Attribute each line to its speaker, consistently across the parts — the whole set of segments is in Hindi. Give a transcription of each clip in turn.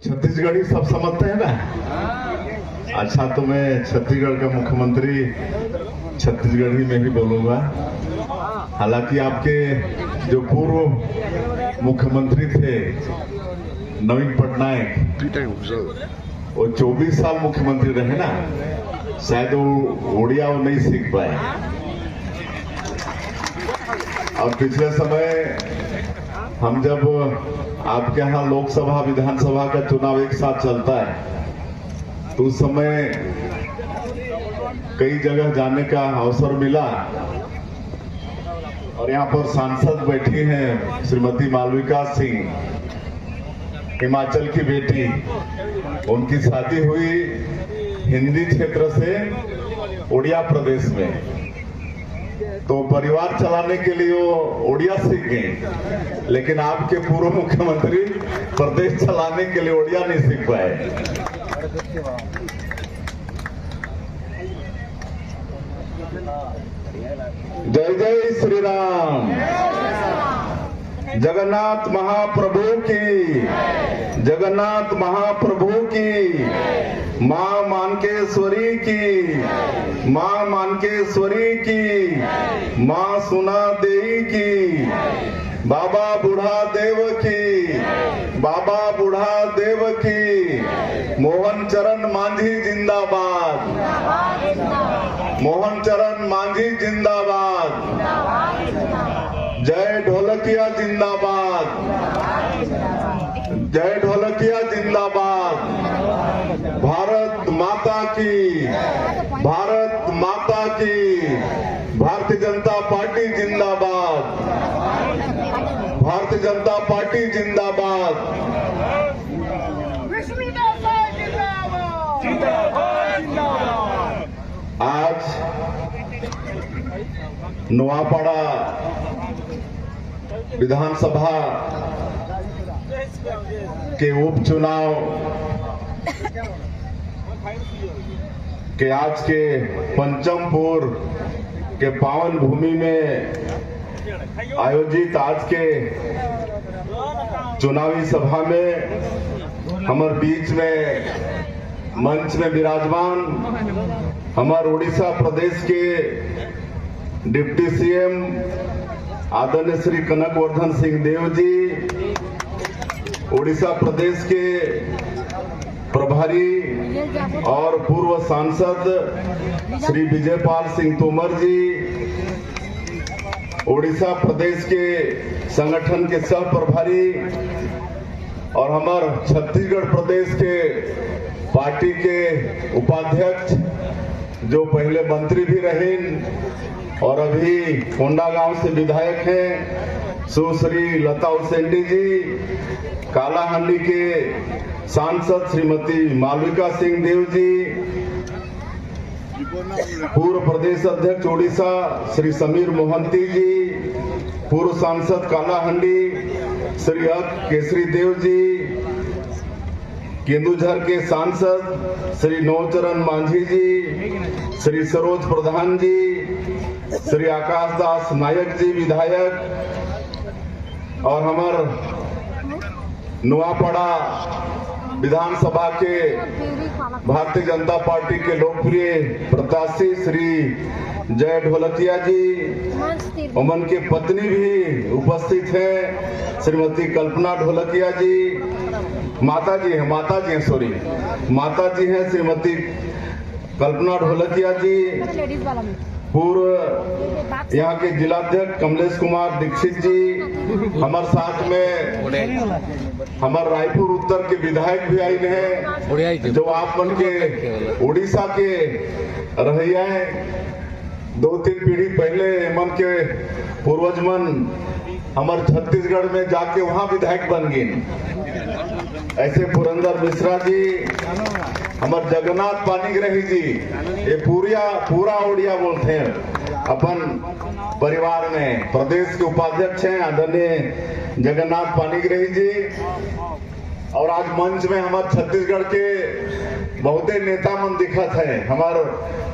Speaker 1: छत्तीसगढ़ी सब समझते हैं ना। अच्छा, तो मैं छत्तीसगढ़ का मुख्यमंत्री छत्तीसगढ़ी में ही बोलूंगा। हालांकि आपके जो पूर्व मुख्यमंत्री थे नवीन पटनायक, वो 24 साल मुख्यमंत्री रहे ना, शायद वो उड़िया वो नहीं सीख पाए। और पिछले समय हम जब आपके यहाँ लोकसभा विधानसभा का चुनाव एक साथ चलता है तो उस समय कई जगह जाने का अवसर मिला। और यहाँ पर सांसद बैठी हैं श्रीमती मालविका सिंह, हिमाचल की बेटी। उनकी शादी हुई हिंदी क्षेत्र से उड़िया प्रदेश में, तो परिवार चलाने के लिए वो उड़िया सीख गए। लेकिन आपके पूर्व मुख्यमंत्री प्रदेश चलाने के लिए उड़िया नहीं सीख पाए। जय जय श्री राम। जगन्नाथ महाप्रभु की, जगन्नाथ महाप्रभु की, मां मानकेश्वरी की, मां मानकेश्वरी की, मां सुना देवी की, बाबा बूढ़ा देव की, बाबा बूढ़ा देव की, मोहन चरण मांझी जिंदाबाद, मोहन चरण मांझी जिंदाबाद, जय ढोलकिया जिंदाबाद, जय ढोलकिया जिंदाबाद, भारत माता की, भारत माता की, भारतीय जनता पार्टी जिंदाबाद, भारतीय जनता पार्टी जिंदाबाद। आज नवापाड़ा विधानसभा के उपचुनाव के आज के पंचमपुर के पावन भूमि में आयोजित आज के चुनावी सभा में हमारे बीच में मंच में विराजमान हमारे उड़ीसा प्रदेश के डिप्टी सीएम आदरणीय श्री कनकवर्धन सिंह देव जी, उड़ीसा प्रदेश के प्रभारी और पूर्व सांसद श्री विजयपाल सिंह तोमर जी, उड़ीसा प्रदेश के संगठन के सह प्रभारी और हमारे छत्तीसगढ़ प्रदेश के पार्टी के उपाध्यक्ष जो पहले मंत्री भी रहे और अभी कोंडागांव से विधायक हैं, सुश्री लता उसेंडी जी, कालाहांडी के सांसद श्रीमती मालविका सिंह देव जी, पूर्व प्रदेश अध्यक्ष उड़ीसा श्री समीर मोहंती जी, पूर्व सांसद कालाहांडी श्री केसरी देव जी, केंदुझर के सांसद श्री नौचरण मांझी जी, श्री सरोज प्रधान जी, श्री आकाश दास नायक जी विधायक, और हमार नवापाड़ा विधानसभा के भारतीय जनता पार्टी के लोकप्रिय प्रत्याशी श्री जय ढोलकिया जी, उमन के पत्नी भी उपस्थित हैं श्रीमती कल्पना ढोलकिया जी, माता जी हैं श्रीमती कल्पना ढोलकिया जी, पूर्व यहाँ के जिलाध्यक्ष कमलेश कुमार दीक्षित जी, हमारे साथ में हमारे रायपुर उत्तर के विधायक भी आए हैं जो आप मन के उड़ीसा के रहिया हैं। 2-3 पीढ़ी पहले मन के पूर्वज मन हमारे छत्तीसगढ़ में जाके वहां विधायक बन गए। ऐसे पुरंदर मिश्रा जी, हमारे जगन्नाथ पानीग्राही जी, ये पूरा उड़िया बोलते हैं अपन परिवार में। प्रदेश के उपाध्यक्ष हैं आदरणीय जगन्नाथ पानीग्राही जी। और आज मंच में हमारे छत्तीसगढ़ के बहुत नेता मन दिखत है। हमारे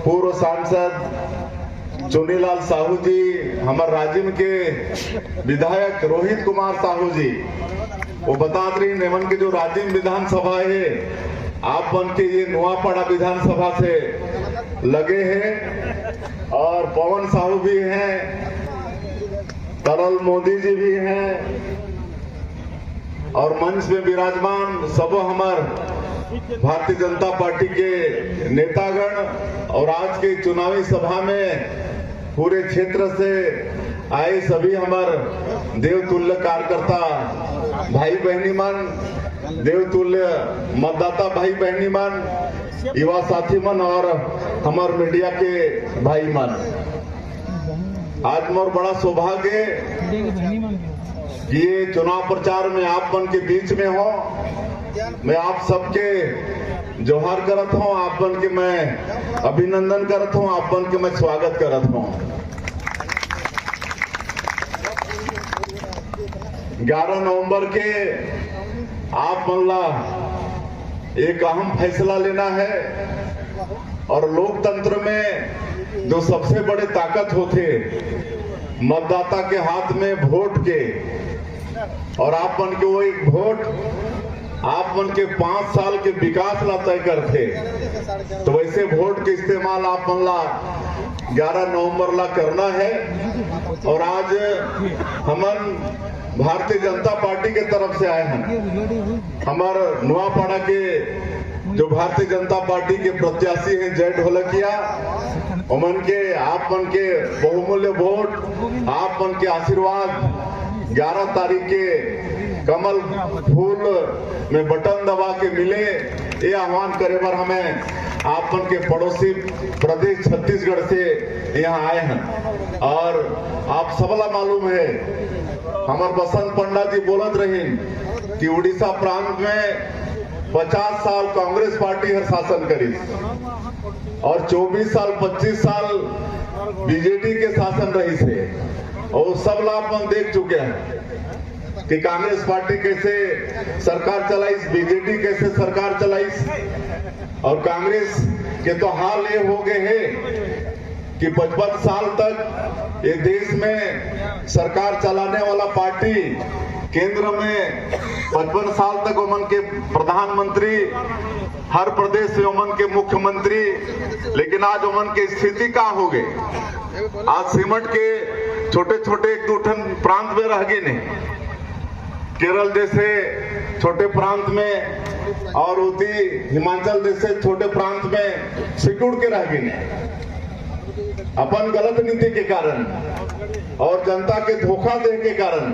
Speaker 1: पूर्व सांसद चुनीलाल साहू जी, हमारे राजिम के विधायक रोहित कुमार साहू जी, वो बता रही नेमन के जो राजीव विधानसभा है आप बन के ये नुआपाड़ा विधानसभा से लगे हैं और पवन साहू भी हैं, तरल मोदी जी भी हैं और मंच में विराजमान सब हमार भारतीय जनता पार्टी के नेतागण और आज के चुनावी सभा में पूरे क्षेत्र से आए सभी हमार देवतुल्य कार्यकर्ता भाई बहनी मन, देवतुल्य मतदाता भाई बहनी मन, युवा साथी मन और हमार मीडिया के भाई मन, आज मोर बड़ा सौभाग्य कि ये चुनाव प्रचार में आप मन के बीच में हो। मैं आप सबके जोहार करत हूँ, आप बन के मैं अभिनंदन करत हूँ, आप बन के मैं स्वागत करत हूँ। 11 नवंबर के आप मनला एक अहम फैसला लेना है और लोकतंत्र में जो सबसे बड़े ताकत होते मतदाता के हाथ में वोट के, और आप मन के वो एक वोट आप मन के 5 साल के विकास ला तय करते, तो वैसे वोट के इस्तेमाल आप मन ला 11 नवंबर ला करना है। और आज हमन भारतीय जनता पार्टी के तरफ से आए हैं, हमारे नुआपाड़ा के जो भारतीय जनता पार्टी के प्रत्याशी हैं जय ढोलकिया, उमन के आप मन के बहुमूल्य वोट, आप मन के आशीर्वाद 11 तारीख के कमल फूल में बटन दबा के मिले, ये आह्वान करे पर हमें आप के पड़ोसी प्रदेश छत्तीसगढ़ से यहाँ आए हैं। और आप सबला मालूम है हमार बसंत पंडा जी बोलत रही कि उड़ीसा प्रांत में 50 साल कांग्रेस पार्टी हर शासन करी और 24 साल 25 साल बीजेपी के शासन रही से, और सब लाभ हम देख चुके हैं कि कांग्रेस पार्टी कैसे सरकार चलाई, बीजेपी कैसे सरकार चलाई। और कांग्रेस के तो हाल ये हो गए हैं कि 55 साल तक ये देश में सरकार चलाने वाला पार्टी, केंद्र में 55 साल तक उमन के प्रधानमंत्री, हर प्रदेश से उमन के मुख्यमंत्री, लेकिन आज उमन की स्थिति क्या हो गई, आज सीमेंट के छोटे छोटे एक दो प्रांत में रह गए नहीं, केरल जैसे छोटे प्रांत में और उसी हिमाचल जैसे छोटे प्रांत में सिकुड़ के रह गए अपन गलत नीति के कारण और जनता के धोखा देने के कारण।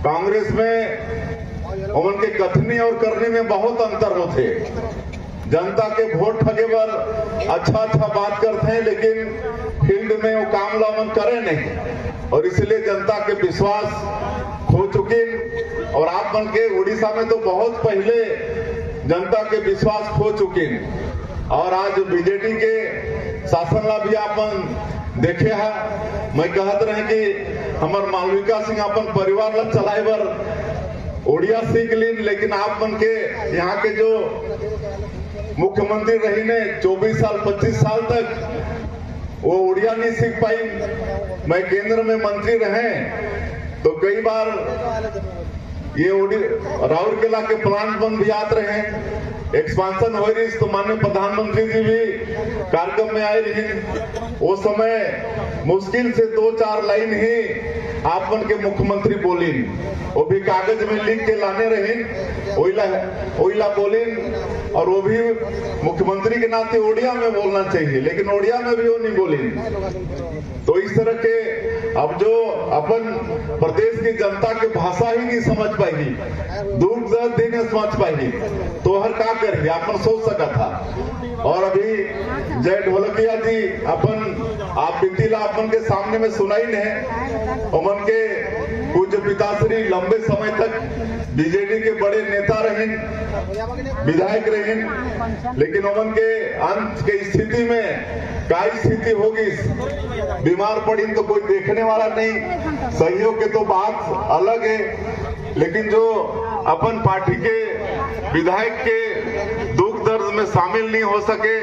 Speaker 1: कांग्रेस में उनके कथनी और करने में बहुत अंतर होते, जनता के वोट ठगे पर अच्छा बात करते हैं लेकिन फील्ड में वो काम लामन करे नहीं, और इसलिए जनता के विश्वास खो चुकी। और आप मन के उड़ीसा में तो बहुत पहले जनता के विश्वास खो चुकी, और आज बीजेपी के शासन ला भी आपन देखे है। मैं कहत रहे कि हमार मालविका सिंह अपन परिवार ला चलाए बर उड़िया सीख ली, लेकिन आप मन के यहाँ के जो मुख्यमंत्री रही ने 24 साल 25 साल तक वो उड़िया नहीं सीख पाई। मैं केंद्र में मंत्री रहे तो कई बार ये राउरकेला के प्लांट बंद भी आते रहे, एक्सपांशन हो रही तो माननीय प्रधानमंत्री जी भी कार्यक्रम में आए रही। वो समय मुश्किल से 2-4 लाइन ही आप मन के मुख्यमंत्री बोली, वो भी कागज में लिख के लाने रही, ओइला बोली, और वो भी मुख्यमंत्री के नाते ओडिया में बोलना चाहिए, लेकिन ओडिया में भी वो नहीं बोली। तो इस तरह के अब जो अपन प्रदेश की जनता की भाषा ही नहीं समझ पाएगी, दूर दर्द ही नहीं समझ पाएगी, तो हर का करेगी अपन सोच सका था। और अभी जय ढोलकिया जी अपन आप बीतीला अपन के सामने में सुनाई नहीं, उमन के पूज्य पिताश्री लंबे समय तक बीजेपी के बड़े नेता रहे, विधायक रहे, लेकिन उमन के अंत के स्थिति में क्या स्थिति होगी, बीमार पड़ी तो कोई देखने वाला नहीं, सहयोग के तो बात अलग है, लेकिन जो अपन पार्टी के विधायक के दुख दर्द में शामिल नहीं हो सके,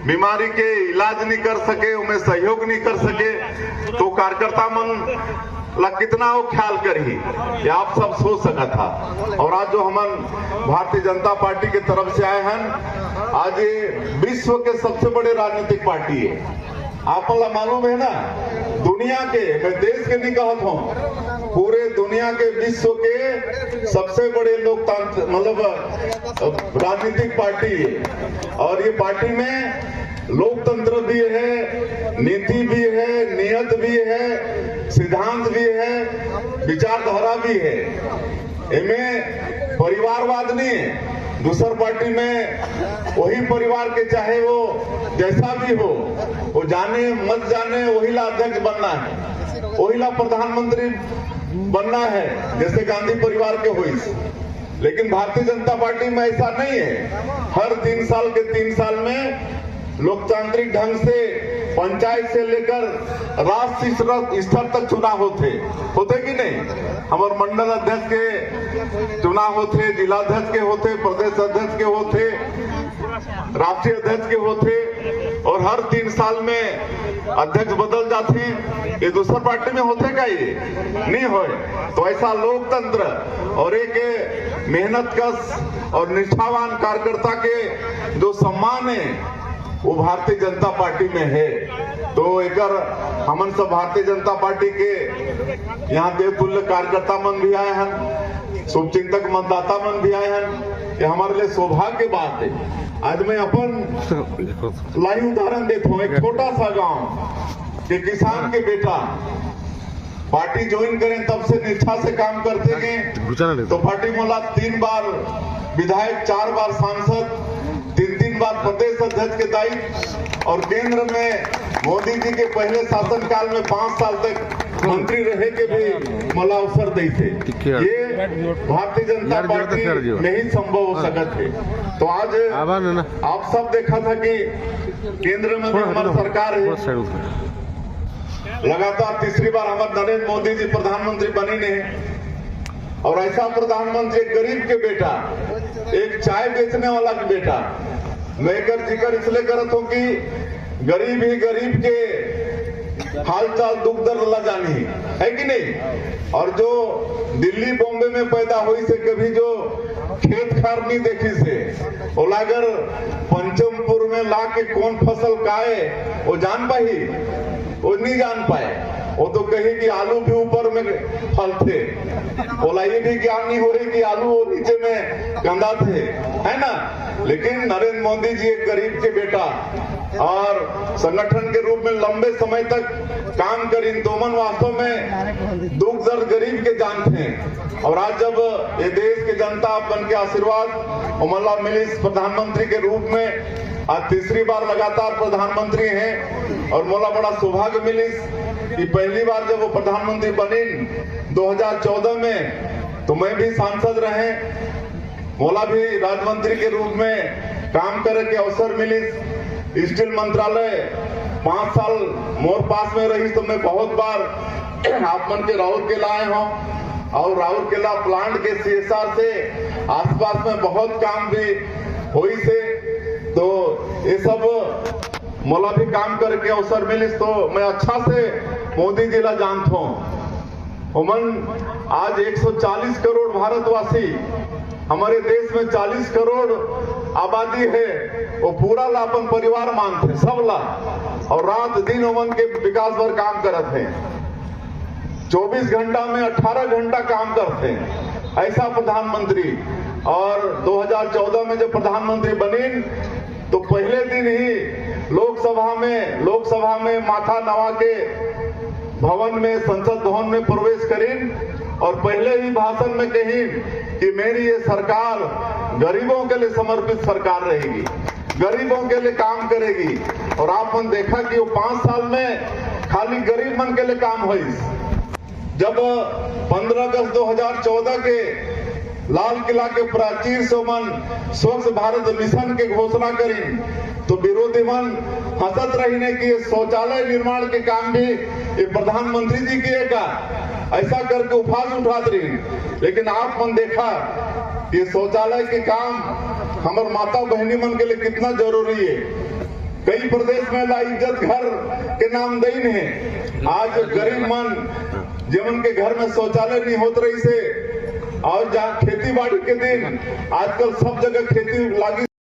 Speaker 1: बीमारी के इलाज नहीं कर सके, उन्हें सहयोग नहीं कर सके, तो कार्यकर्ता मन ला कितना वो ख्याल करी ये आप सब सोच सका था। और आज जो हम भारतीय जनता पार्टी के तरफ से आए हैं, आज ये विश्व के सबसे बड़े राजनीतिक पार्टी है। आपको मालूम है ना, दुनिया के, मैं देश के नहीं कहत हूँ, पूरे दुनिया के विश्व के सबसे बड़े लोकतांत्रिक मतलब राजनीतिक पार्टी है। और ये पार्टी में लोकतंत्र भी है, नीति भी है, नियत भी है, सिद्धांत भी है, विचारधारा भी है। इनमें परिवारवाद नहीं है। दूसर पार्टी में वही परिवार के चाहे वो जैसा भी हो, वो जाने मत जाने वही ला अध्यक्ष बनना है, वही ला प्रधानमंत्री बनना है, जैसे गांधी परिवार के हुई। लेकिन भारतीय जनता पार्टी में ऐसा नहीं है। हर 3 साल के 3 साल में लोकतांत्रिक ढंग से पंचायत से लेकर राष्ट्रीय स्तर तक चुनाव होते कि नहीं। हमारे मंडल अध्यक्ष के चुनाव होते, जिलाध्यक्ष के होते, प्रदेश अध्यक्ष के होते, राष्ट्रीय अध्यक्ष के होते, और हर 3 साल में अध्यक्ष बदल जाते। ये दूसर पार्टी में होते का ये नहीं होए। तो ऐसा लोकतंत्र और एक मेहनत कश और निष्ठावान कार्यकर्ता के जो सम्मान है वो भारतीय जनता पार्टी में है। तो एक हमन सब भारतीय जनता पार्टी के यहाँ देवतुल्य कार्यकर्ता मन भी आए हैं, शुभचिंतक मतदाता मन भी आए हैं। ये हमारे लिए सौभाग्य की बात है। आज मैं अपन लाइव उदाहरण देता हूँ। एक छोटा सा गांव के किसान के बेटा पार्टी ज्वाइन करें, तब से निष्ठा से काम करते गए। तो पार्टी मोला 3 बार विधायक, 4 बार सांसद, 3 बार प्रदेश अध्यक्ष के दायित्व, और केंद्र में मोदी जी के पहले शासनकाल में 5 साल तक मंत्री रहे के भी मला अवसर दी थे। ये भारतीय जनता पार्टी में ही संभव हो सकत है। तो आज आप सब देखा था कि केंद्र में हमारी सरकार है, लगातार तीसरी बार हमारे नरेंद्र मोदी जी प्रधानमंत्री बने हैं। और ऐसा प्रधानमंत्री, एक गरीब के बेटा, एक चाय बेचने वाला के बेटा, मैं जिक्र इसलिए करत हूँ कि गरीब ही गरीब के हालचाल दुख दर्द ला जानी है कि नहीं। और जो दिल्ली बॉम्बे में पैदा हुई से कभी जो खेत खार नहीं देखी से, ओलागर पंचमपुर में ला के कौन फसल काए वो जान पाई, वो नहीं जान पाए। वो तो कही कि आलू भी ऊपर में फलते, बोला ये भी ज्ञान नहीं हो रही कि आलू वो नीचे में गंदा थे, है ना। लेकिन नरेंद्र मोदी जी एक गरीब के बेटा और संगठन के रूप में लंबे समय तक काम करी, तो मन वास्तव में दुख दर्द गरीब के जानते हैं। और आज जब ये देश के जनता बन के आशीर्वाद उमला मिली प्रधानमंत्री के रूप में, आज तीसरी बार लगातार प्रधानमंत्री हैं, और मोला बड़ा सौभाग्य मिली कि पहली बार जब वो प्रधानमंत्री बने 2014 में, तो मैं भी सांसद रहे, मोला भी राज्य मंत्री के रूप में काम करे के अवसर मिली। स्टील मंत्रालय 5 साल मोर पास में रही, तो मैं बहुत बार आप मन के राउरकेला आए हूँ, और राउरकेला प्लांट के CSR से आसपास में बहुत काम भी हुई से। तो ये सब मोला भी काम करके अवसर मिली, तो मैं अच्छा से मोदी जी ला जानता हूँ। उमन आज 140 करोड़ भारतवासी, हमारे देश में 40 करोड़ आबादी है, वो पूरा ला अपन परिवार मानते सब ला, और रात दिन उमन के विकास पर काम करते हैं। 24 घंटा में 18 घंटा काम करते हैं, ऐसा प्रधानमंत्री। और 2014 में जब प्रधानमंत्री बने, तो पहले दिन ही लोकसभा में माथा नवा के भवन में, संसद भवन में प्रवेश करें, और पहले ही भाषण में कही कि मेरी ये सरकार गरीबों के लिए समर्पित सरकार रहेगी, गरीबों के लिए काम करेगी। और आपने देखा कि वो 5 साल में खाली गरीब मन के लिए काम हुई। जब 15 अगस्त 2014 के लाल किला के प्राचीर से मन स्वच्छ भारत मिशन के घोषणा करी, तो विरोधी मन हंसत रही ने कि शौचालय निर्माण के काम भी ये प्रधानमंत्री जी किएगा, ऐसा करके उपहास उठात रही। लेकिन आप मन देखा ये शौचालय के काम हमारे माता बहनी मन के लिए कितना जरूरी है। कई प्रदेश में ला इज्जत घर के नाम दई है। आज गरीब मन जीवन के घर में शौचालय नहीं होत रही से, और जहाँ खेती बाड़ी के दिन आजकल सब जगह खेती लागी